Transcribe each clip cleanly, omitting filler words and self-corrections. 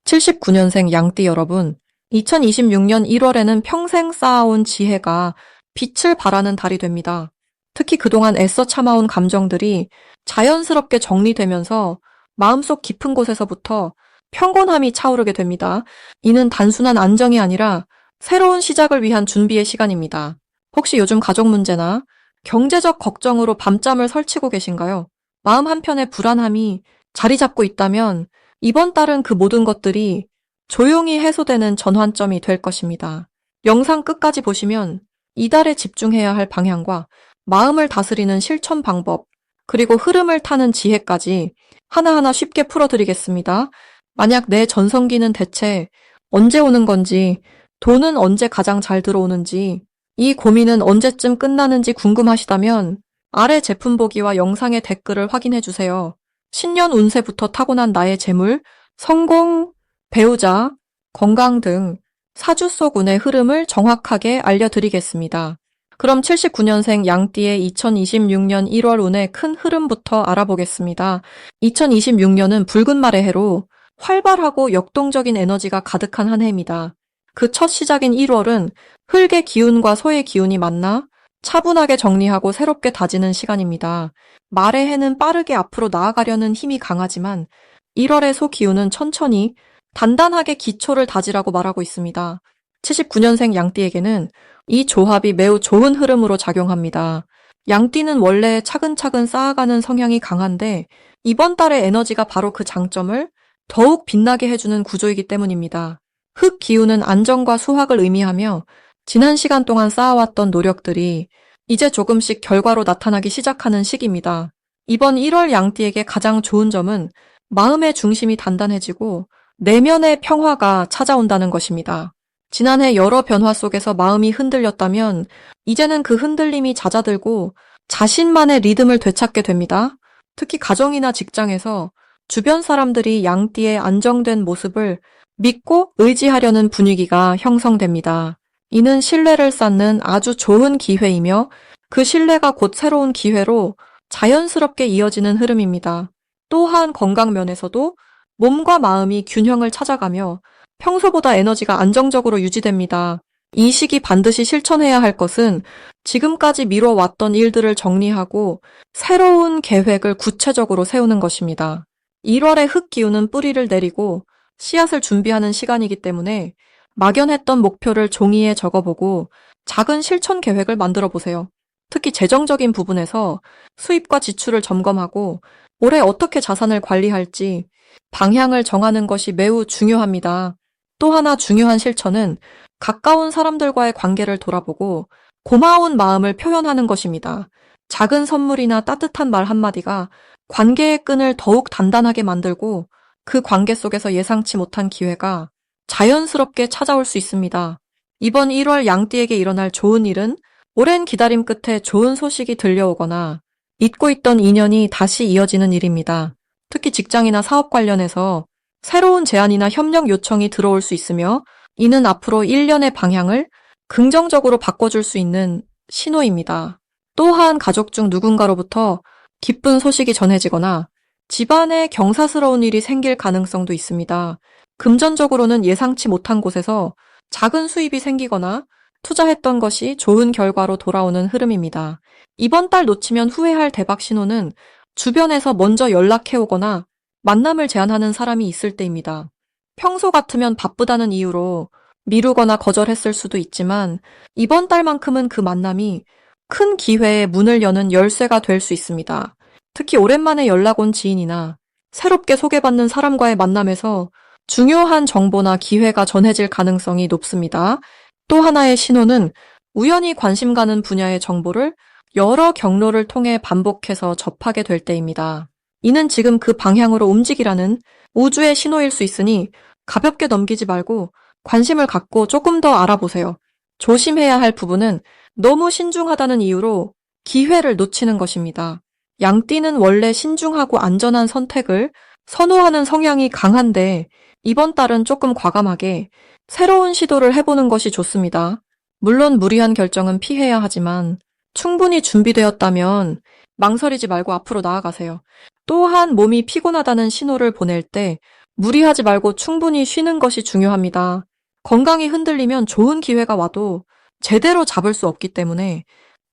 79년생 양띠 여러분, 2026년 1월에는 평생 쌓아온 지혜가 빛을 발하는 달이 됩니다. 특히 그동안 애써 참아온 감정들이 자연스럽게 정리되면서 마음속 깊은 곳에서부터 평온함이 차오르게 됩니다. 이는 단순한 안정이 아니라 새로운 시작을 위한 준비의 시간입니다. 혹시 요즘 가족 문제나 경제적 걱정으로 밤잠을 설치고 계신가요? 마음 한편에 불안함이 자리 잡고 있다면 이번 달은 그 모든 것들이 조용히 해소되는 전환점이 될 것입니다. 영상 끝까지 보시면 이달에 집중해야 할 방향과 마음을 다스리는 실천 방법, 그리고 흐름을 타는 지혜까지 하나하나 쉽게 풀어드리겠습니다. 만약 내 전성기는 대체 언제 오는 건지, 돈은 언제 가장 잘 들어오는지, 이 고민은 언제쯤 끝나는지 궁금하시다면 아래 제품 보기와 영상의 댓글을 확인해주세요. 신년 운세부터 타고난 나의 재물, 성공, 배우자, 건강 등 사주 속 운의 흐름을 정확하게 알려드리겠습니다. 그럼 79년생 양띠의 2026년 1월 운의 큰 흐름부터 알아보겠습니다. 2026년은 붉은 말의 해로 활발하고 역동적인 에너지가 가득한 한 해입니다. 그 첫 시작인 1월은 흙의 기운과 소의 기운이 만나 차분하게 정리하고 새롭게 다지는 시간입니다. 말의 해는 빠르게 앞으로 나아가려는 힘이 강하지만 1월의 소 기운은 천천히 단단하게 기초를 다지라고 말하고 있습니다. 79년생 양띠에게는 이 조합이 매우 좋은 흐름으로 작용합니다. 양띠는 원래 차근차근 쌓아가는 성향이 강한데 이번 달의 에너지가 바로 그 장점을 더욱 빛나게 해주는 구조이기 때문입니다. 흙 기운은 안정과 수확을 의미하며 지난 시간 동안 쌓아왔던 노력들이 이제 조금씩 결과로 나타나기 시작하는 시기입니다. 이번 1월 양띠에게 가장 좋은 점은 마음의 중심이 단단해지고 내면의 평화가 찾아온다는 것입니다. 지난해 여러 변화 속에서 마음이 흔들렸다면 이제는 그 흔들림이 잦아들고 자신만의 리듬을 되찾게 됩니다. 특히 가정이나 직장에서 주변 사람들이 양띠의 안정된 모습을 믿고 의지하려는 분위기가 형성됩니다. 이는 신뢰를 쌓는 아주 좋은 기회이며 그 신뢰가 곧 새로운 기회로 자연스럽게 이어지는 흐름입니다. 또한 건강 면에서도 몸과 마음이 균형을 찾아가며 평소보다 에너지가 안정적으로 유지됩니다. 이 시기 반드시 실천해야 할 것은 지금까지 미뤄왔던 일들을 정리하고 새로운 계획을 구체적으로 세우는 것입니다. 1월의 흙 기운은 뿌리를 내리고 씨앗을 준비하는 시간이기 때문에 막연했던 목표를 종이에 적어보고 작은 실천 계획을 만들어 보세요. 특히 재정적인 부분에서 수입과 지출을 점검하고 올해 어떻게 자산을 관리할지 방향을 정하는 것이 매우 중요합니다. 또 하나 중요한 실천은 가까운 사람들과의 관계를 돌아보고 고마운 마음을 표현하는 것입니다. 작은 선물이나 따뜻한 말 한마디가 관계의 끈을 더욱 단단하게 만들고 그 관계 속에서 예상치 못한 기회가 자연스럽게 찾아올 수 있습니다. 이번 1월 양띠에게 일어날 좋은 일은 오랜 기다림 끝에 좋은 소식이 들려오거나 잊고 있던 인연이 다시 이어지는 일입니다. 특히 직장이나 사업 관련해서 새로운 제안이나 협력 요청이 들어올 수 있으며 이는 앞으로 1년의 방향을 긍정적으로 바꿔줄 수 있는 신호입니다. 또한 가족 중 누군가로부터 기쁜 소식이 전해지거나 집안에 경사스러운 일이 생길 가능성도 있습니다. 금전적으로는 예상치 못한 곳에서 작은 수입이 생기거나 투자했던 것이 좋은 결과로 돌아오는 흐름입니다. 이번 달 놓치면 후회할 대박 신호는 주변에서 먼저 연락해오거나 만남을 제안하는 사람이 있을 때입니다. 평소 같으면 바쁘다는 이유로 미루거나 거절했을 수도 있지만 이번 달만큼은 그 만남이 큰 기회의 문을 여는 열쇠가 될 수 있습니다. 특히 오랜만에 연락 온 지인이나 새롭게 소개받는 사람과의 만남에서 중요한 정보나 기회가 전해질 가능성이 높습니다. 또 하나의 신호는 우연히 관심 가는 분야의 정보를 여러 경로를 통해 반복해서 접하게 될 때입니다. 이는 지금 그 방향으로 움직이라는 우주의 신호일 수 있으니 가볍게 넘기지 말고 관심을 갖고 조금 더 알아보세요. 조심해야 할 부분은 너무 신중하다는 이유로 기회를 놓치는 것입니다. 양띠는 원래 신중하고 안전한 선택을 선호하는 성향이 강한데 이번 달은 조금 과감하게 새로운 시도를 해보는 것이 좋습니다. 물론 무리한 결정은 피해야 하지만 충분히 준비되었다면 망설이지 말고 앞으로 나아가세요. 또한 몸이 피곤하다는 신호를 보낼 때 무리하지 말고 충분히 쉬는 것이 중요합니다. 건강이 흔들리면 좋은 기회가 와도 제대로 잡을 수 없기 때문에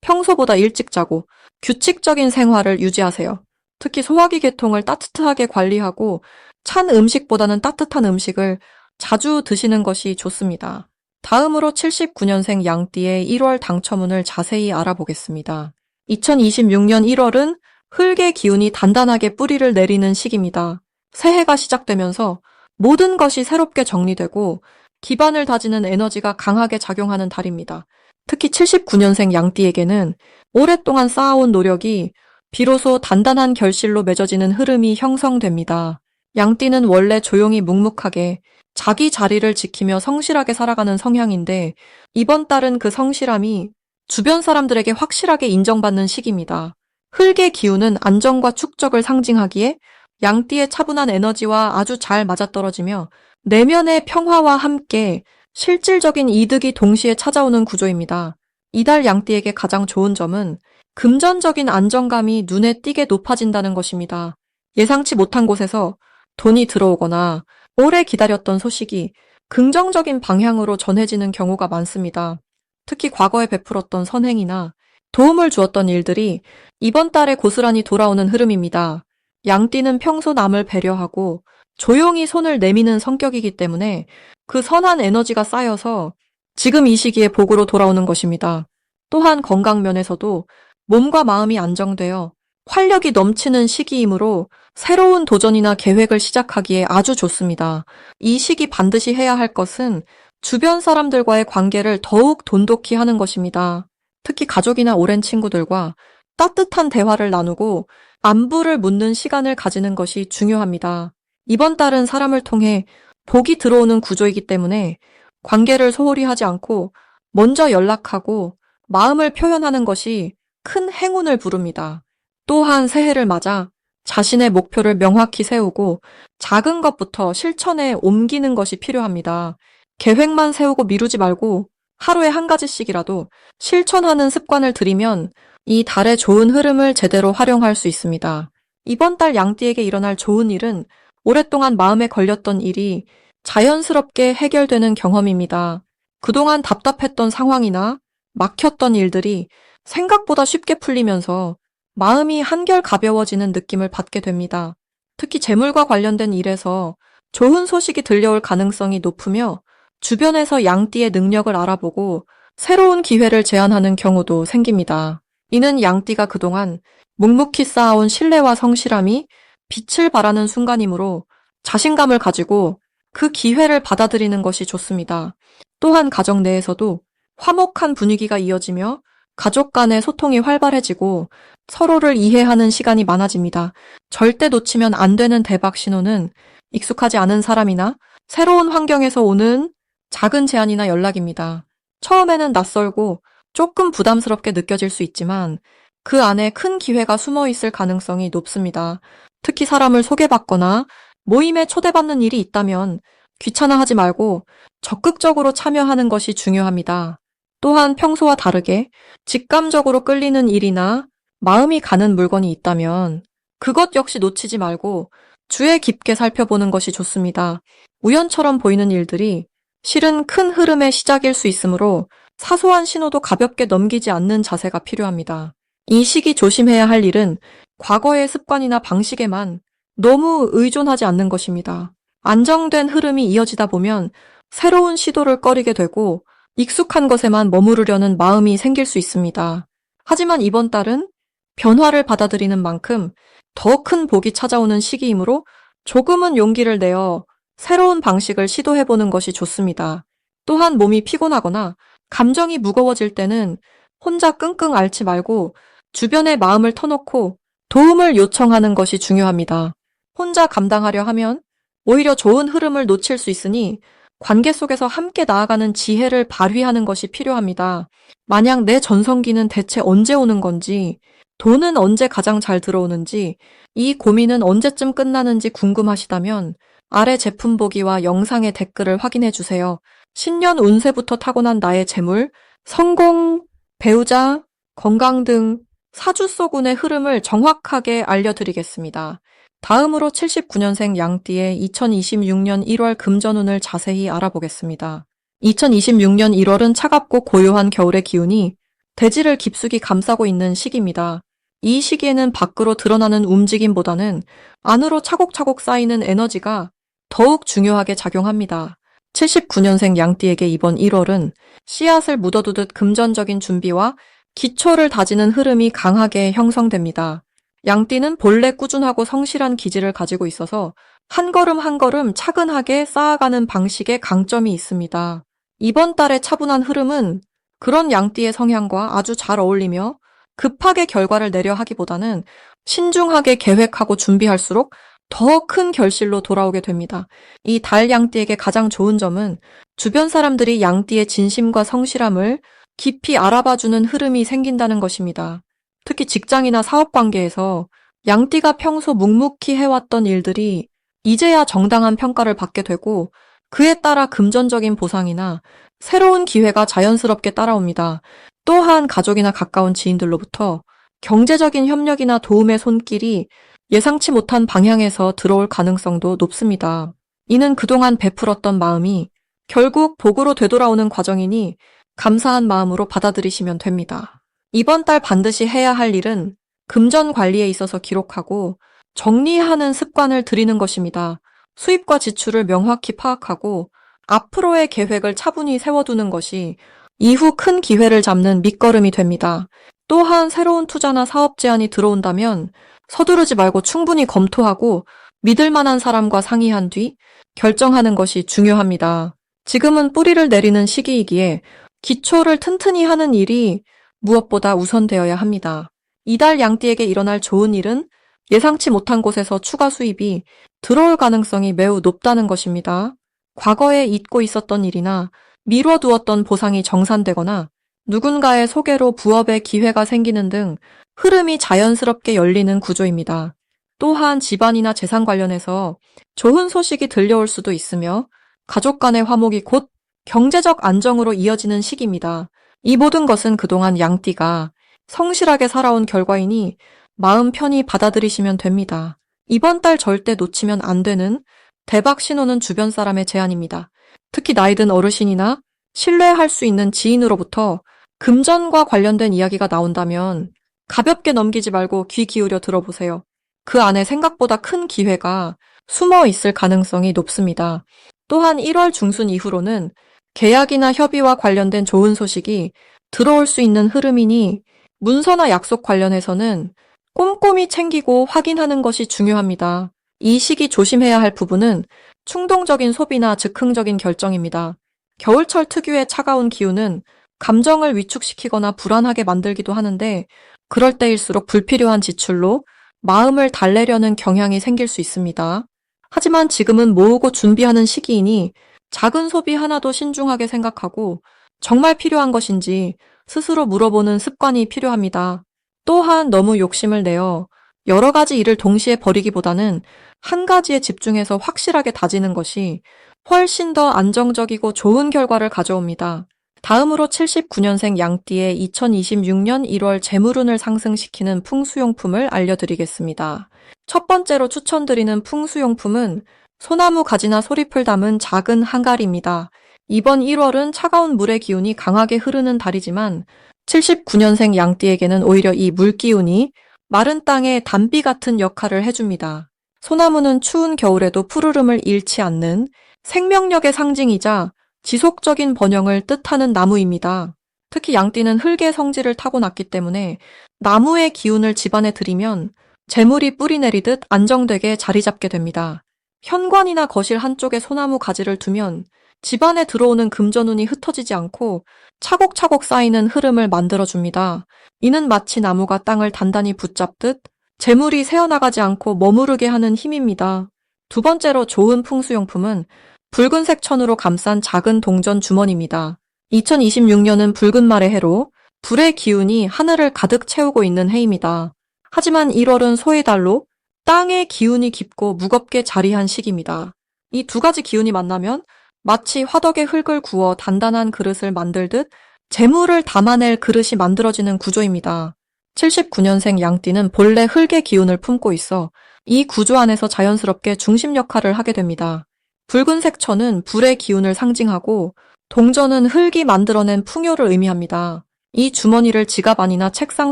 평소보다 일찍 자고 규칙적인 생활을 유지하세요. 특히 소화기 계통을 따뜻하게 관리하고 찬 음식보다는 따뜻한 음식을 자주 드시는 것이 좋습니다. 다음으로 79년생 양띠의 1월 당첨운을 자세히 알아보겠습니다. 2026년 1월은 흙의 기운이 단단하게 뿌리를 내리는 시기입니다. 새해가 시작되면서 모든 것이 새롭게 정리되고 기반을 다지는 에너지가 강하게 작용하는 달입니다. 특히 79년생 양띠에게는 오랫동안 쌓아온 노력이 비로소 단단한 결실로 맺어지는 흐름이 형성됩니다. 양띠는 원래 조용히 묵묵하게 자기 자리를 지키며 성실하게 살아가는 성향인데 이번 달은 그 성실함이 주변 사람들에게 확실하게 인정받는 시기입니다. 흙의 기운은 안정과 축적을 상징하기에 양띠의 차분한 에너지와 아주 잘 맞아떨어지며 내면의 평화와 함께 실질적인 이득이 동시에 찾아오는 구조입니다. 이달 양띠에게 가장 좋은 점은 금전적인 안정감이 눈에 띄게 높아진다는 것입니다. 예상치 못한 곳에서 돈이 들어오거나 오래 기다렸던 소식이 긍정적인 방향으로 전해지는 경우가 많습니다. 특히 과거에 베풀었던 선행이나 도움을 주었던 일들이 이번 달에 고스란히 돌아오는 흐름입니다. 양띠는 평소 남을 배려하고 조용히 손을 내미는 성격이기 때문에 그 선한 에너지가 쌓여서 지금 이 시기에 복으로 돌아오는 것입니다. 또한 건강 면에서도 몸과 마음이 안정되어 활력이 넘치는 시기이므로 새로운 도전이나 계획을 시작하기에 아주 좋습니다. 이 시기 반드시 해야 할 것은 주변 사람들과의 관계를 더욱 돈독히 하는 것입니다. 특히 가족이나 오랜 친구들과 따뜻한 대화를 나누고 안부를 묻는 시간을 가지는 것이 중요합니다. 이번 달은 사람을 통해 복이 들어오는 구조이기 때문에 관계를 소홀히 하지 않고 먼저 연락하고 마음을 표현하는 것이 큰 행운을 부릅니다. 또한 새해를 맞아 자신의 목표를 명확히 세우고 작은 것부터 실천에 옮기는 것이 필요합니다. 계획만 세우고 미루지 말고 하루에 한 가지씩이라도 실천하는 습관을 들이면 이 달의 좋은 흐름을 제대로 활용할 수 있습니다. 이번 달 양띠에게 일어날 좋은 일은 오랫동안 마음에 걸렸던 일이 자연스럽게 해결되는 경험입니다. 그동안 답답했던 상황이나 막혔던 일들이 생각보다 쉽게 풀리면서 마음이 한결 가벼워지는 느낌을 받게 됩니다. 특히 재물과 관련된 일에서 좋은 소식이 들려올 가능성이 높으며 주변에서 양띠의 능력을 알아보고 새로운 기회를 제안하는 경우도 생깁니다. 이는 양띠가 그동안 묵묵히 쌓아온 신뢰와 성실함이 빛을 발하는 순간이므로 자신감을 가지고 그 기회를 받아들이는 것이 좋습니다. 또한 가정 내에서도 화목한 분위기가 이어지며 가족 간의 소통이 활발해지고 서로를 이해하는 시간이 많아집니다. 절대 놓치면 안 되는 대박 신호는 익숙하지 않은 사람이나 새로운 환경에서 오는 작은 제안이나 연락입니다. 처음에는 낯설고 조금 부담스럽게 느껴질 수 있지만 그 안에 큰 기회가 숨어 있을 가능성이 높습니다. 특히 사람을 소개받거나 모임에 초대받는 일이 있다면 귀찮아하지 말고 적극적으로 참여하는 것이 중요합니다. 또한 평소와 다르게 직감적으로 끌리는 일이나 마음이 가는 물건이 있다면 그것 역시 놓치지 말고 주의 깊게 살펴보는 것이 좋습니다. 우연처럼 보이는 일들이 실은 큰 흐름의 시작일 수 있으므로 사소한 신호도 가볍게 넘기지 않는 자세가 필요합니다. 이 시기 조심해야 할 일은 과거의 습관이나 방식에만 너무 의존하지 않는 것입니다. 안정된 흐름이 이어지다 보면 새로운 시도를 꺼리게 되고 익숙한 것에만 머무르려는 마음이 생길 수 있습니다. 하지만 이번 달은 변화를 받아들이는 만큼 더 큰 복이 찾아오는 시기이므로 조금은 용기를 내어 새로운 방식을 시도해보는 것이 좋습니다. 또한 몸이 피곤하거나 감정이 무거워질 때는 혼자 끙끙 앓지 말고 주변에 마음을 터놓고 도움을 요청하는 것이 중요합니다. 혼자 감당하려 하면 오히려 좋은 흐름을 놓칠 수 있으니 관계 속에서 함께 나아가는 지혜를 발휘하는 것이 필요합니다. 만약 내 전성기는 대체 언제 오는 건지, 돈은 언제 가장 잘 들어오는지, 이 고민은 언제쯤 끝나는지 궁금하시다면 아래 제품 보기와 영상의 댓글을 확인해 주세요. 신년 운세부터 타고난 나의 재물, 성공, 배우자, 건강 등 사주서군의 흐름을 정확하게 알려드리겠습니다. 다음으로 79년생 양띠의 2026년 1월 금전운을 자세히 알아보겠습니다. 2026년 1월은 차갑고 고요한 겨울의 기운이 대지를 깊숙이 감싸고 있는 시기입니다. 이 시기에는 밖으로 드러나는 움직임보다는 안으로 차곡차곡 쌓이는 에너지가 더욱 중요하게 작용합니다. 79년생 양띠에게 이번 1월은 씨앗을 묻어두듯 금전적인 준비와 기초를 다지는 흐름이 강하게 형성됩니다. 양띠는 본래 꾸준하고 성실한 기질을 가지고 있어서 한 걸음 한 걸음 차근하게 쌓아가는 방식에 강점이 있습니다. 이번 달의 차분한 흐름은 그런 양띠의 성향과 아주 잘 어울리며 급하게 결과를 내려 하기보다는 신중하게 계획하고 준비할수록 더 큰 결실로 돌아오게 됩니다. 이 달 양띠에게 가장 좋은 점은 주변 사람들이 양띠의 진심과 성실함을 깊이 알아봐주는 흐름이 생긴다는 것입니다. 특히 직장이나 사업 관계에서 양띠가 평소 묵묵히 해왔던 일들이 이제야 정당한 평가를 받게 되고 그에 따라 금전적인 보상이나 새로운 기회가 자연스럽게 따라옵니다. 또한 가족이나 가까운 지인들로부터 경제적인 협력이나 도움의 손길이 예상치 못한 방향에서 들어올 가능성도 높습니다. 이는 그동안 베풀었던 마음이 결국 복으로 되돌아오는 과정이니 감사한 마음으로 받아들이시면 됩니다. 이번 달 반드시 해야 할 일은 금전 관리에 있어서 기록하고 정리하는 습관을 들이는 것입니다. 수입과 지출을 명확히 파악하고 앞으로의 계획을 차분히 세워두는 것이 이후 큰 기회를 잡는 밑거름이 됩니다. 또한 새로운 투자나 사업 제안이 들어온다면 서두르지 말고 충분히 검토하고 믿을 만한 사람과 상의한 뒤 결정하는 것이 중요합니다. 지금은 뿌리를 내리는 시기이기에 기초를 튼튼히 하는 일이 무엇보다 우선되어야 합니다. 이달 양띠에게 일어날 좋은 일은 예상치 못한 곳에서 추가 수입이 들어올 가능성이 매우 높다는 것입니다. 과거에 잊고 있었던 일이나 미뤄두었던 보상이 정산되거나 누군가의 소개로 부업의 기회가 생기는 등 흐름이 자연스럽게 열리는 구조입니다. 또한 집안이나 재산 관련해서 좋은 소식이 들려올 수도 있으며 가족 간의 화목이 곧 경제적 안정으로 이어지는 시기입니다. 이 모든 것은 그동안 양띠가 성실하게 살아온 결과이니 마음 편히 받아들이시면 됩니다. 이번 달 절대 놓치면 안 되는 대박 신호는 주변 사람의 제안입니다. 특히 나이 든 어르신이나 신뢰할 수 있는 지인으로부터 금전과 관련된 이야기가 나온다면 가볍게 넘기지 말고 귀 기울여 들어보세요. 그 안에 생각보다 큰 기회가 숨어 있을 가능성이 높습니다. 또한 1월 중순 이후로는 계약이나 협의와 관련된 좋은 소식이 들어올 수 있는 흐름이니 문서나 약속 관련해서는 꼼꼼히 챙기고 확인하는 것이 중요합니다. 이 시기 조심해야 할 부분은 충동적인 소비나 즉흥적인 결정입니다. 겨울철 특유의 차가운 기운은 감정을 위축시키거나 불안하게 만들기도 하는데 그럴 때일수록 불필요한 지출로 마음을 달래려는 경향이 생길 수 있습니다. 하지만 지금은 모으고 준비하는 시기이니 작은 소비 하나도 신중하게 생각하고 정말 필요한 것인지 스스로 물어보는 습관이 필요합니다. 또한 너무 욕심을 내어 여러 가지 일을 동시에 벌이기보다는 한 가지에 집중해서 확실하게 다지는 것이 훨씬 더 안정적이고 좋은 결과를 가져옵니다. 다음으로 79년생 양띠의 2026년 1월 재물운을 상승시키는 풍수용품을 알려드리겠습니다. 첫 번째로 추천드리는 풍수용품은 소나무 가지나 소리풀 담은 작은 항아리입니다. 이번 1월은 차가운 물의 기운이 강하게 흐르는 달이지만 79년생 양띠에게는 오히려 이 물기운이 마른 땅에 담비 같은 역할을 해줍니다. 소나무는 추운 겨울에도 푸르름을 잃지 않는 생명력의 상징이자 지속적인 번영을 뜻하는 나무입니다. 특히 양띠는 흙의 성질을 타고났기 때문에 나무의 기운을 집안에 들이면 재물이 뿌리 내리듯 안정되게 자리 잡게 됩니다. 현관이나 거실 한쪽에 소나무 가지를 두면 집안에 들어오는 금전운이 흩어지지 않고 차곡차곡 쌓이는 흐름을 만들어줍니다. 이는 마치 나무가 땅을 단단히 붙잡듯 재물이 새어나가지 않고 머무르게 하는 힘입니다. 두 번째로 좋은 풍수용품은 붉은색 천으로 감싼 작은 동전 주머니입니다. 2026년은 붉은 말의 해로 불의 기운이 하늘을 가득 채우고 있는 해입니다. 하지만 1월은 소의 달로 땅의 기운이 깊고 무겁게 자리한 시기입니다. 이 두 가지 기운이 만나면 마치 화덕에 흙을 구워 단단한 그릇을 만들듯 재물을 담아낼 그릇이 만들어지는 구조입니다. 79년생 양띠는 본래 흙의 기운을 품고 있어 이 구조 안에서 자연스럽게 중심 역할을 하게 됩니다. 붉은색 천은 불의 기운을 상징하고 동전은 흙이 만들어낸 풍요를 의미합니다. 이 주머니를 지갑 안이나 책상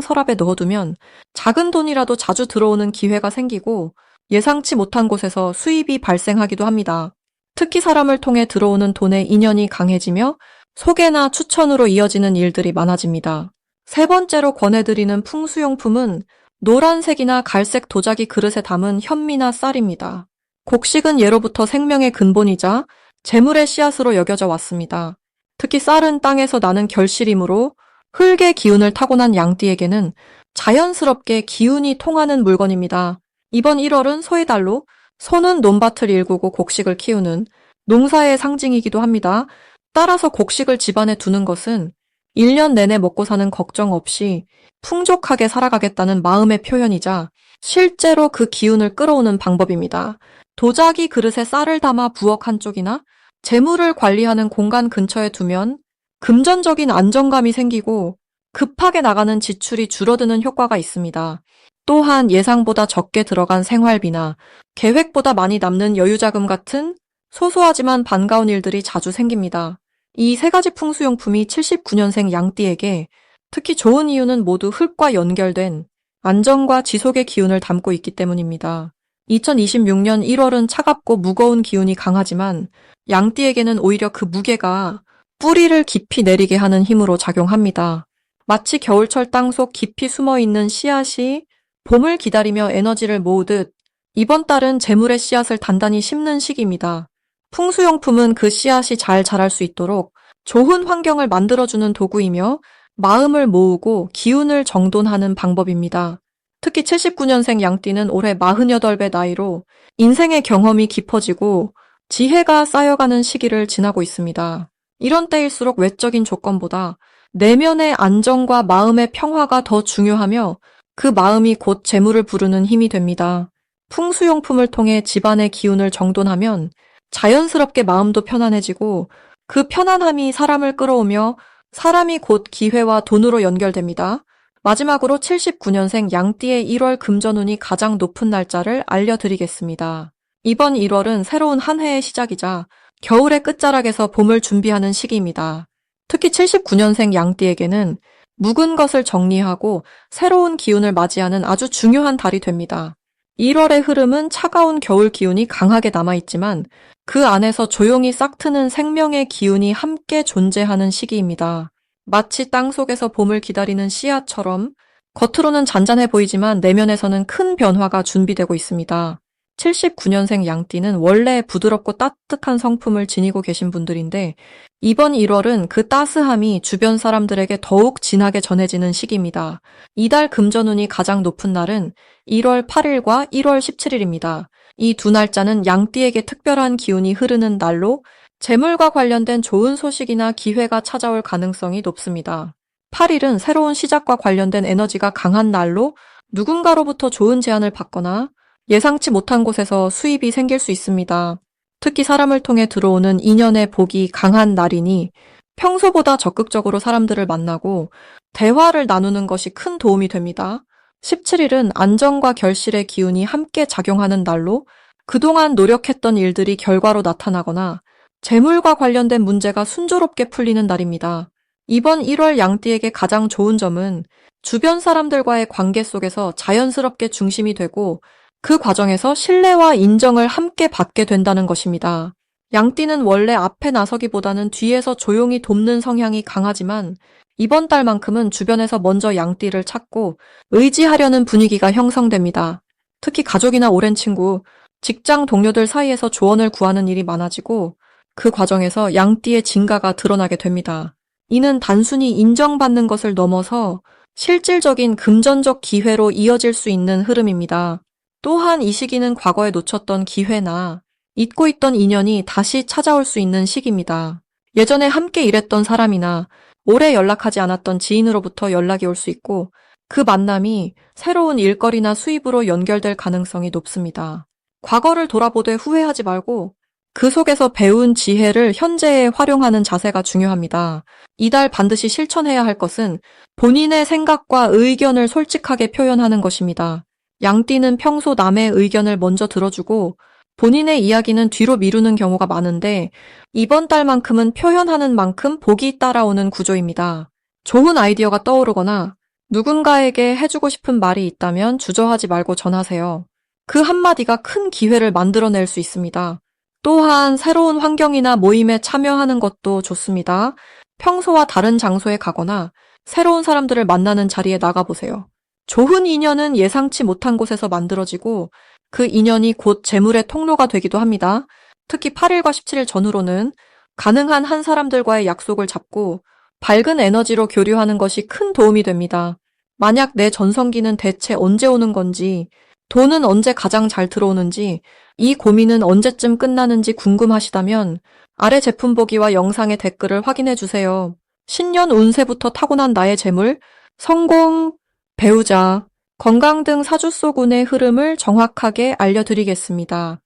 서랍에 넣어두면 작은 돈이라도 자주 들어오는 기회가 생기고 예상치 못한 곳에서 수입이 발생하기도 합니다. 특히 사람을 통해 들어오는 돈의 인연이 강해지며 소개나 추천으로 이어지는 일들이 많아집니다. 세 번째로 권해드리는 풍수용품은 노란색이나 갈색 도자기 그릇에 담은 현미나 쌀입니다. 곡식은 예로부터 생명의 근본이자 재물의 씨앗으로 여겨져 왔습니다. 특히 쌀은 땅에서 나는 결실이므로 흙의 기운을 타고난 양띠에게는 자연스럽게 기운이 통하는 물건입니다. 이번 1월은 소의 달로 소는 논밭을 일구고 곡식을 키우는 농사의 상징이기도 합니다. 따라서 곡식을 집안에 두는 것은 1년 내내 먹고 사는 걱정 없이 풍족하게 살아가겠다는 마음의 표현이자 실제로 그 기운을 끌어오는 방법입니다. 도자기 그릇에 쌀을 담아 부엌 한쪽이나 재물을 관리하는 공간 근처에 두면 금전적인 안정감이 생기고 급하게 나가는 지출이 줄어드는 효과가 있습니다. 또한 예상보다 적게 들어간 생활비나 계획보다 많이 남는 여유자금 같은 소소하지만 반가운 일들이 자주 생깁니다. 이 세 가지 풍수용품이 79년생 양띠에게 특히 좋은 이유는 모두 흙과 연결된 안정과 지속의 기운을 담고 있기 때문입니다. 2026년 1월은 차갑고 무거운 기운이 강하지만 양띠에게는 오히려 그 무게가 뿌리를 깊이 내리게 하는 힘으로 작용합니다. 마치 겨울철 땅속 깊이 숨어있는 씨앗이 봄을 기다리며 에너지를 모으듯 이번 달은 재물의 씨앗을 단단히 심는 시기입니다. 풍수용품은 그 씨앗이 잘 자랄 수 있도록 좋은 환경을 만들어주는 도구이며 마음을 모으고 기운을 정돈하는 방법입니다. 특히 79년생 양띠는 올해 48배 나이로 인생의 경험이 깊어지고 지혜가 쌓여가는 시기를 지나고 있습니다. 이런 때일수록 외적인 조건보다 내면의 안정과 마음의 평화가 더 중요하며 그 마음이 곧 재물을 부르는 힘이 됩니다. 풍수용품을 통해 집안의 기운을 정돈하면 자연스럽게 마음도 편안해지고 그 편안함이 사람을 끌어오며 사람이 곧 기회와 돈으로 연결됩니다. 마지막으로 79년생 양띠의 1월 금전운이 가장 높은 날짜를 알려드리겠습니다. 이번 1월은 새로운 한 해의 시작이자 겨울의 끝자락에서 봄을 준비하는 시기입니다. 특히 79년생 양띠에게는 묵은 것을 정리하고 새로운 기운을 맞이하는 아주 중요한 달이 됩니다. 1월의 흐름은 차가운 겨울 기운이 강하게 남아있지만 그 안에서 조용히 싹트는 생명의 기운이 함께 존재하는 시기입니다. 마치 땅속에서 봄을 기다리는 씨앗처럼 겉으로는 잔잔해 보이지만 내면에서는 큰 변화가 준비되고 있습니다. 79년생 양띠는 원래 부드럽고 따뜻한 성품을 지니고 계신 분들인데 이번 1월은 그 따스함이 주변 사람들에게 더욱 진하게 전해지는 시기입니다. 이달 금전운이 가장 높은 날은 1월 8일과 1월 17일입니다. 이 두 날짜는 양띠에게 특별한 기운이 흐르는 날로 재물과 관련된 좋은 소식이나 기회가 찾아올 가능성이 높습니다. 8일은 새로운 시작과 관련된 에너지가 강한 날로 누군가로부터 좋은 제안을 받거나 예상치 못한 곳에서 수입이 생길 수 있습니다. 특히 사람을 통해 들어오는 인연의 복이 강한 날이니 평소보다 적극적으로 사람들을 만나고 대화를 나누는 것이 큰 도움이 됩니다. 17일은 안정과 결실의 기운이 함께 작용하는 날로 그동안 노력했던 일들이 결과로 나타나거나 재물과 관련된 문제가 순조롭게 풀리는 날입니다. 이번 1월 양띠에게 가장 좋은 점은 주변 사람들과의 관계 속에서 자연스럽게 중심이 되고 그 과정에서 신뢰와 인정을 함께 받게 된다는 것입니다. 양띠는 원래 앞에 나서기보다는 뒤에서 조용히 돕는 성향이 강하지만 이번 달만큼은 주변에서 먼저 양띠를 찾고 의지하려는 분위기가 형성됩니다. 특히 가족이나 오랜 친구, 직장 동료들 사이에서 조언을 구하는 일이 많아지고 그 과정에서 양띠의 진가가 드러나게 됩니다. 이는 단순히 인정받는 것을 넘어서 실질적인 금전적 기회로 이어질 수 있는 흐름입니다. 또한 이 시기는 과거에 놓쳤던 기회나 잊고 있던 인연이 다시 찾아올 수 있는 시기입니다. 예전에 함께 일했던 사람이나 오래 연락하지 않았던 지인으로부터 연락이 올 수 있고 그 만남이 새로운 일거리나 수입으로 연결될 가능성이 높습니다. 과거를 돌아보되 후회하지 말고 그 속에서 배운 지혜를 현재에 활용하는 자세가 중요합니다. 이달 반드시 실천해야 할 것은 본인의 생각과 의견을 솔직하게 표현하는 것입니다. 양띠는 평소 남의 의견을 먼저 들어주고 본인의 이야기는 뒤로 미루는 경우가 많은데 이번 달만큼은 표현하는 만큼 복이 따라오는 구조입니다. 좋은 아이디어가 떠오르거나 누군가에게 해주고 싶은 말이 있다면 주저하지 말고 전하세요. 그 한마디가 큰 기회를 만들어낼 수 있습니다. 또한 새로운 환경이나 모임에 참여하는 것도 좋습니다. 평소와 다른 장소에 가거나 새로운 사람들을 만나는 자리에 나가보세요. 좋은 인연은 예상치 못한 곳에서 만들어지고 그 인연이 곧 재물의 통로가 되기도 합니다. 특히 8일과 17일 전후로는 가능한 한 사람들과의 약속을 잡고 밝은 에너지로 교류하는 것이 큰 도움이 됩니다. 만약 내 전성기는 대체 언제 오는 건지, 돈은 언제 가장 잘 들어오는지, 이 고민은 언제쯤 끝나는지 궁금하시다면 아래 제품 보기와 영상의 댓글을 확인해 주세요. 신년 운세부터 타고난 나의 재물, 성공, 배우자, 건강 등 사주 속 운의 흐름을 정확하게 알려드리겠습니다.